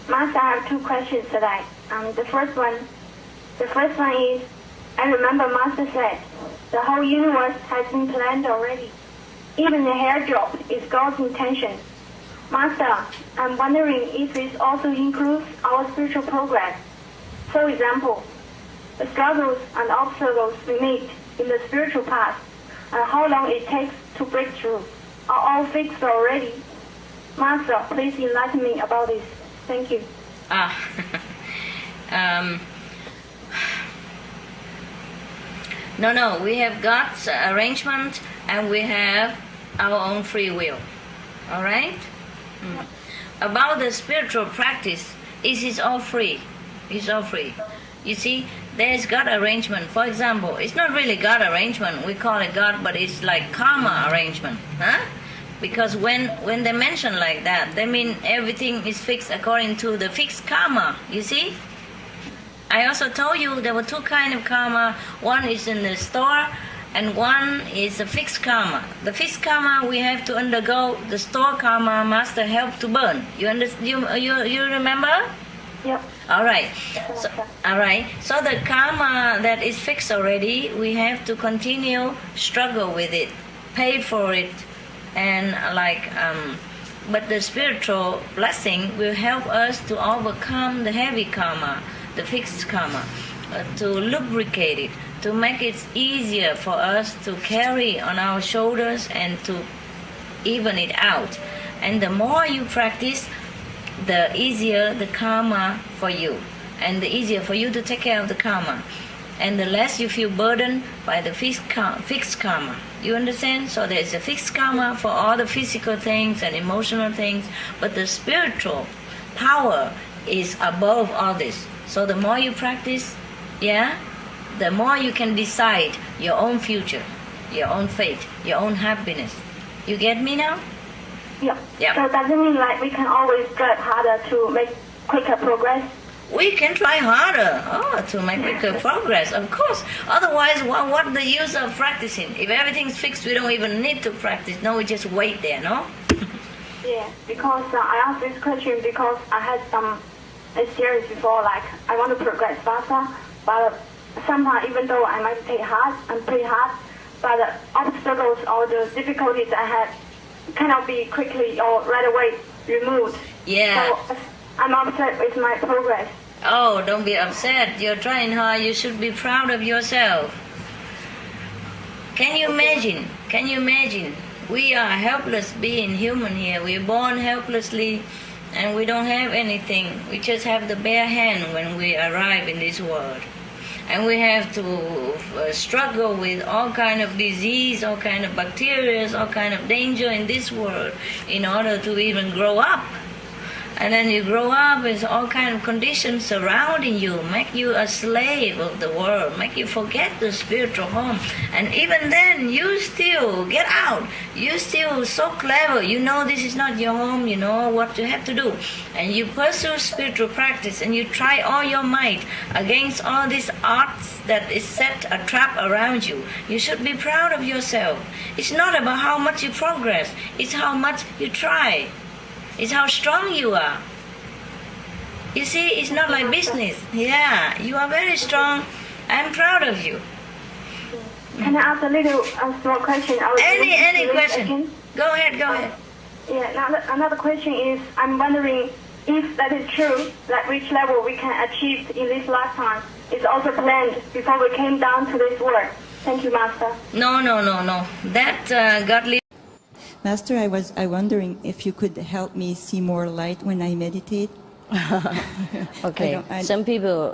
Master, I have two questions today. The first one is, I remember Master said, the whole universe has been planned already. Even the hair drop is God's intention. Master, I'm wondering if this also includes our spiritual progress. For example, the struggles and obstacles we meet in the spiritual path and how long it takes to break through are all fixed already. Master, please enlighten me about this. Thank you. No, we have God's arrangement and we have our own free will. All right? About the spiritual practice, it is all free. It's all free. You see, there's God arrangement. For example, it's not really God arrangement. We call it God, but it's like karma arrangement. Huh? Because when they mention like that, they mean everything is fixed according to the fixed karma. You see? I also told you there were two kinds of karma. One is in the store, and one is a fixed karma. The fixed karma we have to undergo. The store karma Master help to burn. You remember? Yep. All right. So the karma that is fixed already, we have to continue struggle with it, pay for it, and but the spiritual blessing will help us to overcome the heavy karma, the fixed karma, to lubricate it, to make it easier for us to carry on our shoulders and to even it out. And the more you practice, the easier the karma for you, and the easier for you to take care of the karma, and the less you feel burdened by the fixed karma. You understand? So there is a fixed karma for all the physical things and emotional things, but the spiritual power is above all this. So the more you practice, the more you can decide your own future, your own fate, your own happiness. You get me now? Yeah. So does it mean like we can always strive harder to make quicker progress? We can try harder to make quicker progress, of course. Otherwise, what the use of practicing? If everything's fixed, we don't even need to practice. No, we just wait there, no? Yeah, because I asked this question because I had some experience before, like I want to progress faster, but somehow even though I meditate hard and pray hard, but the obstacles or the difficulties I had cannot be quickly or right away removed. Yeah. So I'm upset with my progress. Oh, don't be upset. You're trying hard. You should be proud of yourself. Can you imagine? Can you imagine? We are helpless being human here. We're born helplessly and we don't have anything. We just have the bare hand when we arrive in this world. And we have to struggle with all kind of disease, all kind of bacteria, all kind of danger in this world in order to even grow up. And then you grow up with all kind of conditions surrounding you, make you a slave of the world, make you forget the spiritual home. And even then, you still get out. You still so clever. You know this is not your home. You know what you have to do. And you pursue spiritual practice and you try all your might against all these odds that is set a trap around you. You should be proud of yourself. It's not about how much you progress. It's how much you try. It's how strong you are. You see, it's not like business. Yeah, you are very strong. I'm proud of you. Can I ask a small question? Any question. Go ahead. Yeah, another question is, I'm wondering if that is true, that which level we can achieve in this lifetime is also planned before we came down to this world. Thank you, Master. No. That godly. Master, I was wondering if you could help me see more light when I meditate. Okay. Some people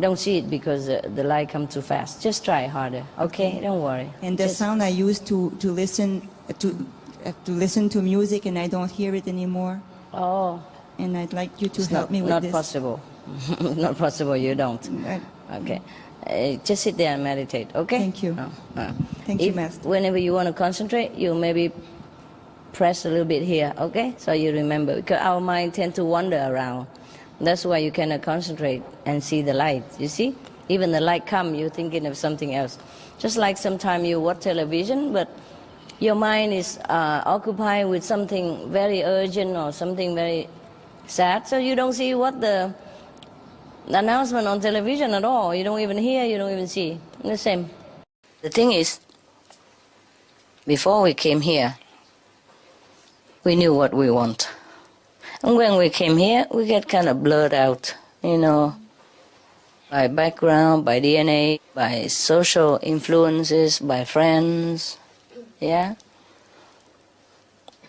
don't see it because the light comes too fast. Just try harder. Okay, don't worry. And the sound I used to listen to music, and I don't hear it anymore. Oh. And I'd like you to help me with this. Not possible. Not possible. You don't. Okay. Just sit there and meditate, okay? Thank you. Thank you, Master. Whenever you want to concentrate, you maybe press a little bit here, okay? So you remember, because our mind tends to wander around. That's why you cannot concentrate and see the light, you see? Even the light come, you're thinking of something else. Just like sometimes you watch television, but your mind is occupied with something very urgent or something very Sad. So you don't see what the announcement on television at all. You don't even hear, you don't even see. The same. The thing is, before we came here, we knew what we want. And when we came here, we get kind of blurred out, by background, by DNA, by social influences, by friends, yeah,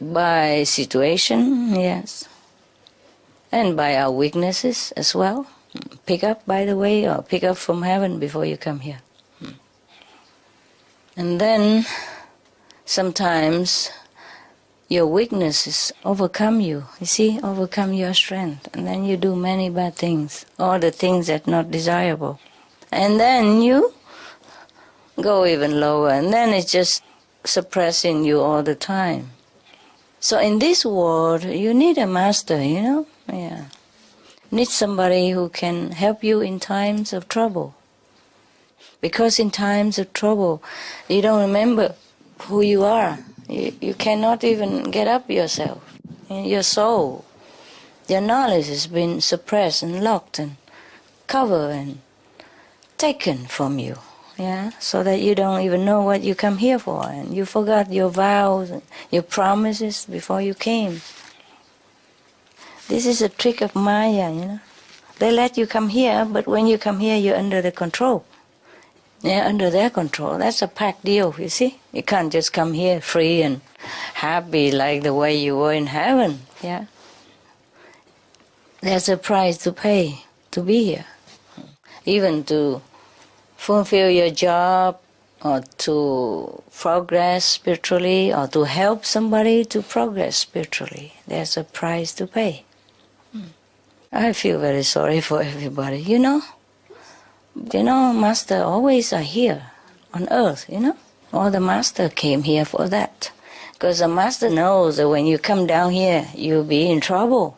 by situation, yes, and by our weaknesses as well. Pick up, by the way, or pick up from heaven before you come here. And then sometimes your weaknesses overcome you, overcome your strength. And then you do many bad things, all the things that are not desirable. And then you go even lower, and then it's just suppressing you all the time. So in this world, you need a master, Yeah. Need somebody who can help you in times of trouble. Because in times of trouble, you don't remember who you are. You cannot even get up yourself. Your soul, your knowledge has been suppressed and locked and covered and taken from you. Yeah, so that you don't even know what you come here for, and you forgot your vows, and your promises before you came. This is a trick of Maya, They let you come here, but when you come here, you're under the control. Yeah, under their control. That's a pact deal, you see. You can't just come here free and happy like the way you were in heaven, yeah. There's a price to pay to be here. Even to fulfill your job, or to progress spiritually, or to help somebody to progress spiritually. There's a price to pay. I feel very sorry for everybody, Master always are here on earth, All the Master came here for that. Because the Master knows that when you come down here, you'll be in trouble.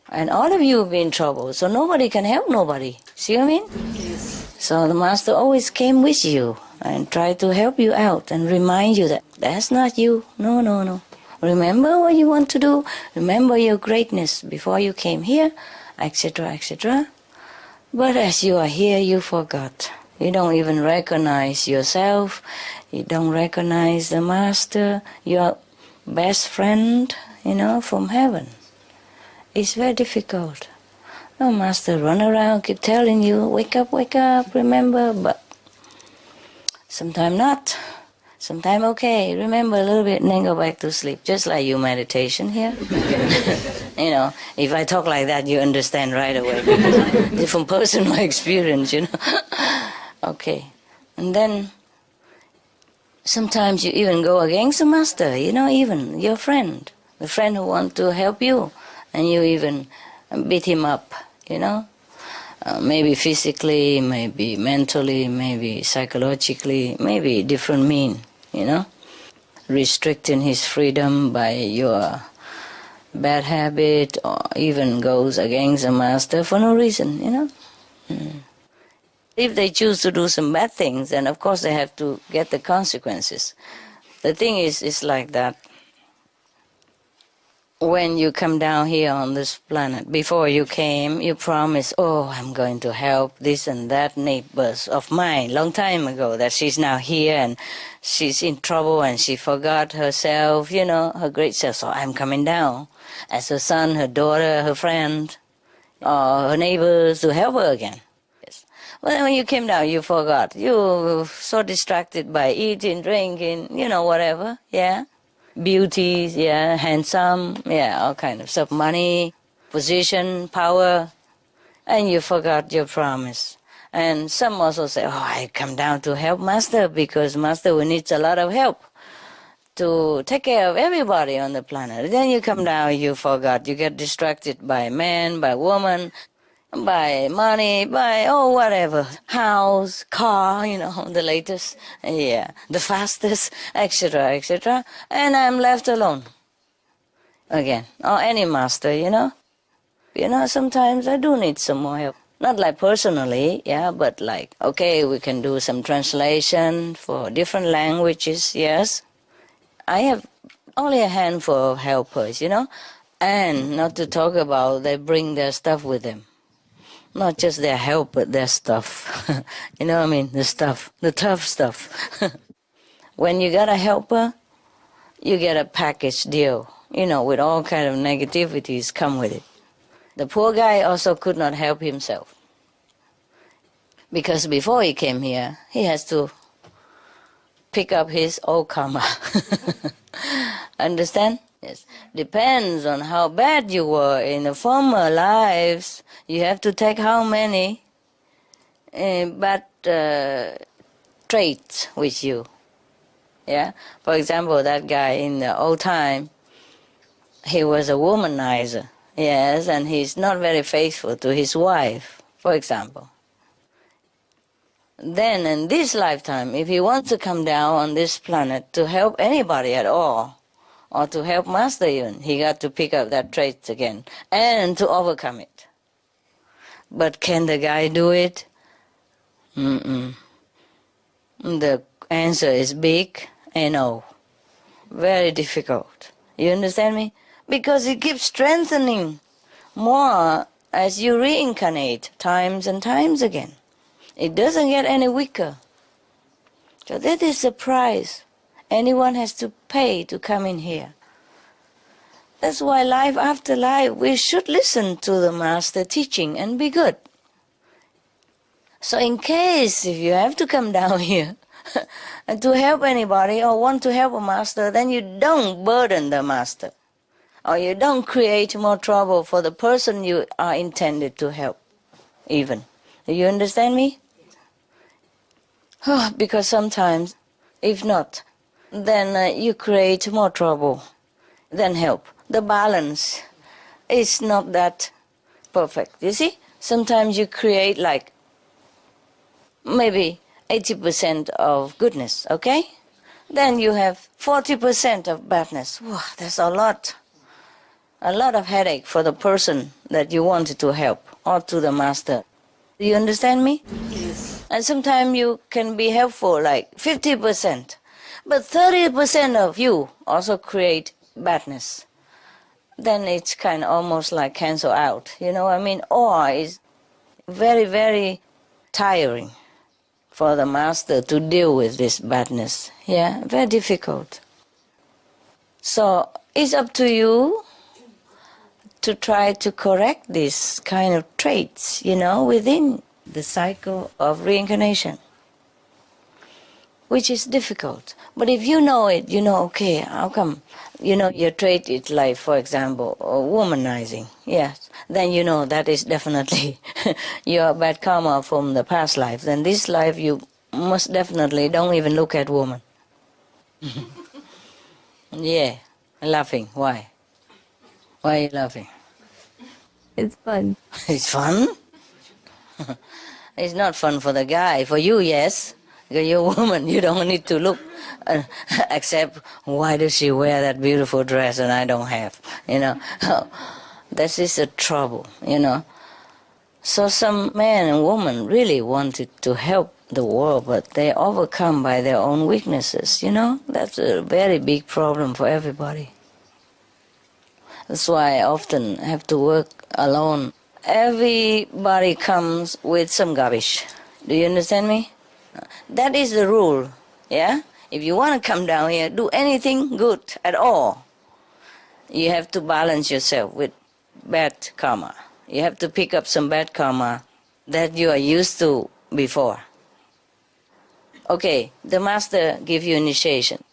And all of you will be in trouble, so nobody can help nobody. See what I mean? Yes. So the Master always came with you and tried to help you out and remind you that that's not you. No. Remember what you want to do. Remember your greatness before you came here, etc., etc. But as you are here, you forgot. You don't even recognize yourself. You don't recognize the Master, your best friend, from heaven. It's very difficult. The Master run around, keep telling you, wake up, remember, but sometimes not. Sometimes okay, remember a little bit and then go back to sleep, just like your meditation here. If I talk like that, you understand right away. It's from personal experience, Okay. And then sometimes you even go against the Master, even your friend, the friend who wants to help you, and you even beat him up, maybe physically, maybe mentally, maybe psychologically, maybe different mean, restricting his freedom by your bad habit, or even goes against the Master for no reason, If they choose to do some bad things, then of course they have to get the consequences. The thing is, it's like that. When you come down here on this planet, before you came, you promised, I'm going to help this and that neighbors of mine, long time ago, that she's now here and she's in trouble and she forgot herself, her great self. So I'm coming down as her son, her daughter, her friend, or her neighbors to help her again. Yes. Well, when you came down, you forgot. You were so distracted by eating, drinking, whatever, yeah. Beauty, yeah, handsome, yeah, all kind of stuff, money, position, power, and you forgot your promise. And some also say, I come down to help Master because Master needs a lot of help to take care of everybody on the planet. Then you come down, you forgot, you get distracted by man, by woman, by money, by whatever, house, car, the latest, yeah, the fastest, etc., etc. And I'm left alone again, or any Master, sometimes I do need some more help. Not like personally, yeah, but like, okay, we can do some translation for different languages, yes. I have only a handful of helpers, And not to talk about they bring their stuff with them. Not just their help, but their stuff. You know what I mean? The stuff, the tough stuff. When you got a helper, you get a package deal, you know, with all kind of negativities come with it. The poor guy also could not help himself. Because before he came here, he has to pick up his old karma. Understand? Yes. Depends on how bad you were in the former lives. You have to take how many bad traits with you. Yeah. For example, that guy in the old time, he was a womanizer. Yes, and he's not very faithful to his wife, for example. Then in this lifetime, if he wants to come down on this planet to help anybody at all, or to help Master even, he got to pick up that trait again and to overcome it. But can the guy do it? The answer is big and no. Very difficult. You understand me? Because it keeps strengthening more as you reincarnate times and times again. It doesn't get any weaker. So that is the price anyone has to pay to come in here. That's why life after life we should listen to the Master teaching and be good. So in case if you have to come down here and to help anybody or want to help a Master, then you don't burden the Master. Or you don't create more trouble for the person you are intended to help, even. Do you understand me? Because sometimes, if not, then you create more trouble than help. The balance is not that perfect. You see? Sometimes you create like maybe 80% of goodness, okay? Then you have 40% of badness. Wow, that's a lot. A lot of headache for the person that you wanted to help or to the Master. Do you understand me? Yes. And sometimes you can be helpful like 50%. But 30% of you also create badness. Then it's kind of almost like cancel out. You know what I mean? Or it's very, very tiring for the Master to deal with this badness. Yeah, very difficult. So it's up to you to try to correct these kind of traits, you know, within the cycle of reincarnation, which is difficult. But if you know it, you know, okay, how come, you know, your trait is like, for example, womanizing, yes, then you know that is definitely your bad karma from the past life. Then this life you most definitely don't even look at woman. Yeah, laughing, why? Why are you laughing? It's fun. It's fun? It's not fun for the guy. For you, yes. Because you're a woman, you don't need to look. Except, why does she wear that beautiful dress and I don't have? You know. This is a trouble, you know. So some man and woman really wanted to help the world, but they're overcome by their own weaknesses, you know. That's a very big problem for everybody. That's why I often have to work alone. Everybody comes with some garbage. Do you understand me? That is the rule, yeah? If you want to come down here, do anything good at all, you have to balance yourself with bad karma. You have to pick up some bad karma that you are used to before. Okay, the Master give you initiation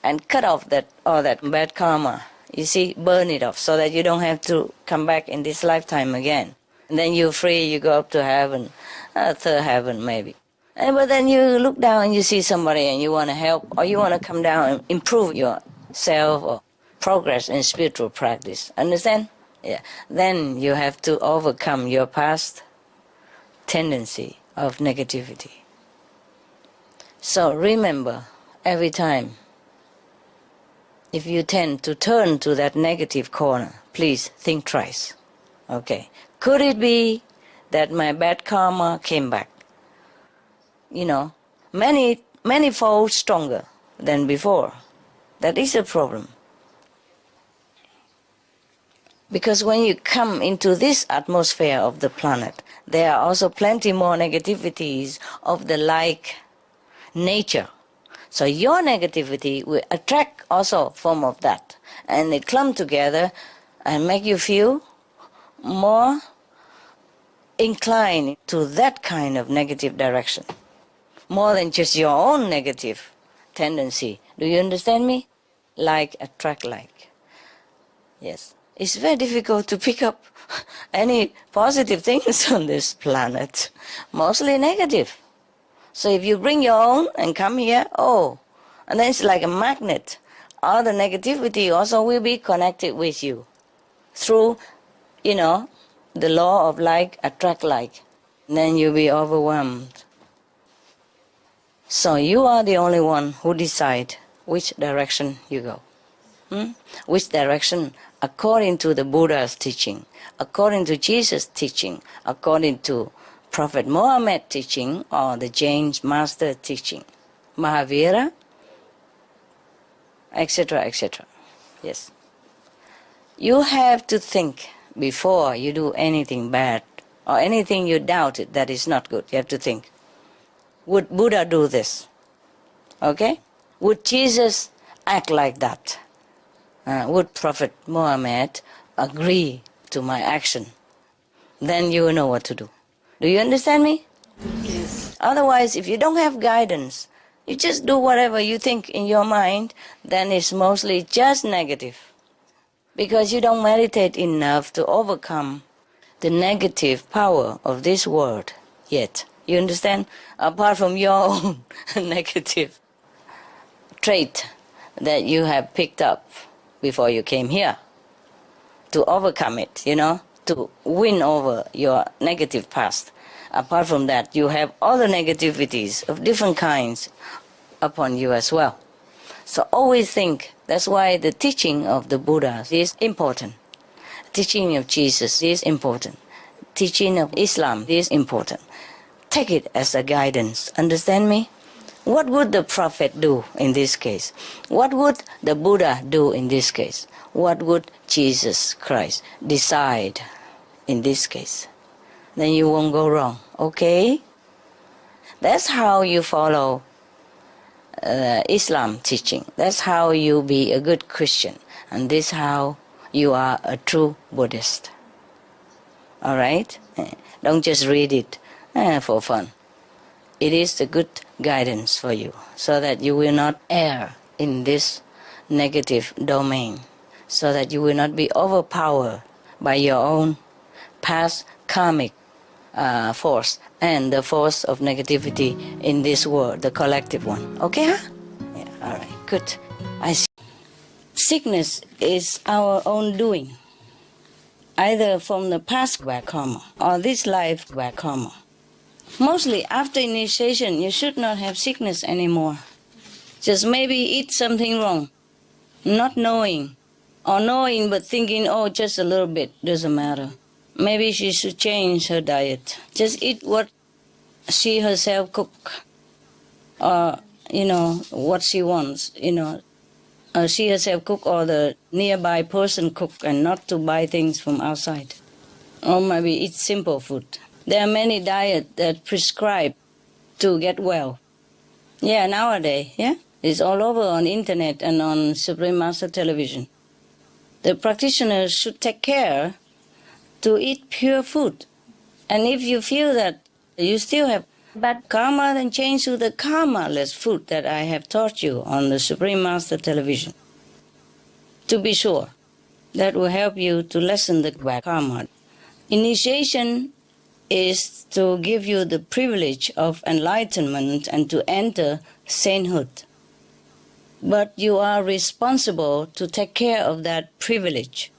and cut off all that bad karma. You see, burn it off so that you don't have to come back in this lifetime again. And then you're free, you go up to heaven, third heaven maybe. But then you look down and you see somebody and you want to help, or you want to come down and improve yourself or progress in spiritual practice. Understand? Yeah. Then you have to overcome your past tendency of negativity. So remember, every time, if you tend to turn to that negative corner, please think twice. Okay. Could it be that my bad karma came back? You know, many-fold stronger than before. That is a problem. Because when you come into this atmosphere of the planet, there are also plenty more negativities of the like nature. So your negativity will attract also a form of that. And they clump together and make you feel more inclined to that kind of negative direction. More than just your own negative tendency. Do you understand me? Like attract like. Yes. It's very difficult to pick up any positive things on this planet. Mostly negative. So if you bring your own and come here, and then it's like a magnet. All the negativity also will be connected with you through, the law of like attract like. And then you'll be overwhelmed. So you are the only one who decide which direction you go. Which direction according to the Buddha's teaching, according to Jesus' teaching, according to Prophet Muhammad teaching or the Jain master teaching, Mahavira, etc., etc. Yes. You have to think before you do anything bad or anything you doubted that is not good. You have to think, would Buddha do this? Okay? Would Jesus act like that? Would Prophet Muhammad agree to my action? Then you will know what to do. Do you understand me? Yes. Otherwise, if you don't have guidance, you just do whatever you think in your mind, then it's mostly just negative. Because you don't meditate enough to overcome the negative power of this world yet. You understand? Apart from your own negative trait that you have picked up before you came here, to overcome it, to win over your negative past. Apart from that, you have other negativities of different kinds upon you as well. So always think, that's why the teaching of the Buddha is important. Teaching of Jesus is important. Teaching of Islam is important. Take it as a guidance, understand me? What would the Prophet do in this case? What would the Buddha do in this case? What would Jesus Christ decide in this case? Then you won't go wrong, okay? That's how you follow Islam teaching. That's how you be a good Christian. And this is how you are a true Buddhist. All right? Don't just read it for fun. It is a good guidance for you so that you will not err in this negative domain, so that you will not be overpowered by your own past karmic force and the force of negativity in this world, the collective one. Okay, huh? Yeah, all right, good. I see. Sickness is our own doing, either from the past bad karma or this life bad karma. Mostly after initiation, you should not have sickness anymore. Just maybe eat something wrong, not knowing, or knowing but thinking, just a little bit, doesn't matter. Maybe she should change her diet. Just eat what she herself cook, or, what she wants, she herself cook or the nearby person cook, and not to buy things from outside. Or maybe eat simple food. There are many diets that prescribe to get well. Yeah, nowadays, it's all over on internet and on Supreme Master Television. The practitioners should take care to eat pure food. And if you feel that you still have bad karma, then change to the karma-less food that I have taught you on the Supreme Master Television. To be sure, that will help you to lessen the bad karma. Initiation is to give you the privilege of enlightenment and to enter sainthood. But you are responsible to take care of that privilege.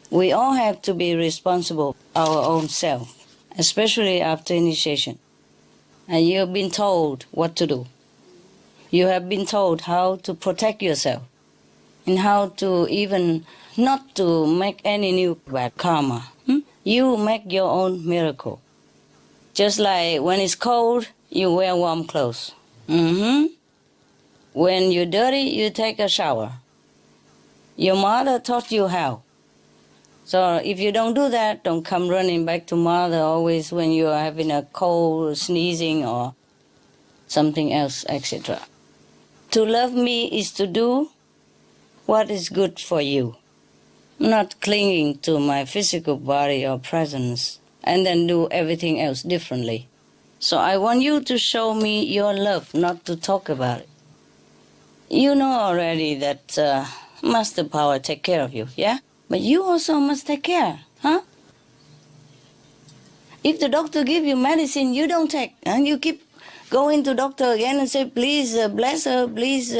We all have to be responsible for our own self, especially after initiation. And you have been told what to do. You have been told how to protect yourself and how to even not to make any new bad karma. You make your own miracle. Just like when it's cold, you wear warm clothes. When you're dirty, you take a shower. Your mother taught you how. So if you don't do that, don't come running back to mother always when you are having a cold, sneezing, or something else, etc. To love me is to do what is good for you, not clinging to my physical body or presence, and then do everything else differently. So I want you to show me your love, not to talk about it. You know already that Master Power take care of you, yeah? But you also must take care, huh? If the doctor give you medicine, you don't take, and you keep going to doctor again and say, please bless her, please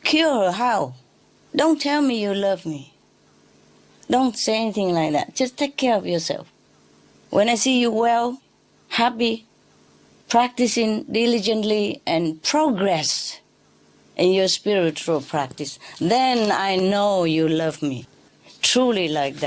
cure her. How? Don't tell me you love me. Don't say anything like that. Just take care of yourself. When I see you well, happy, practicing diligently and progress in your spiritual practice, then I know you love me. Truly like that.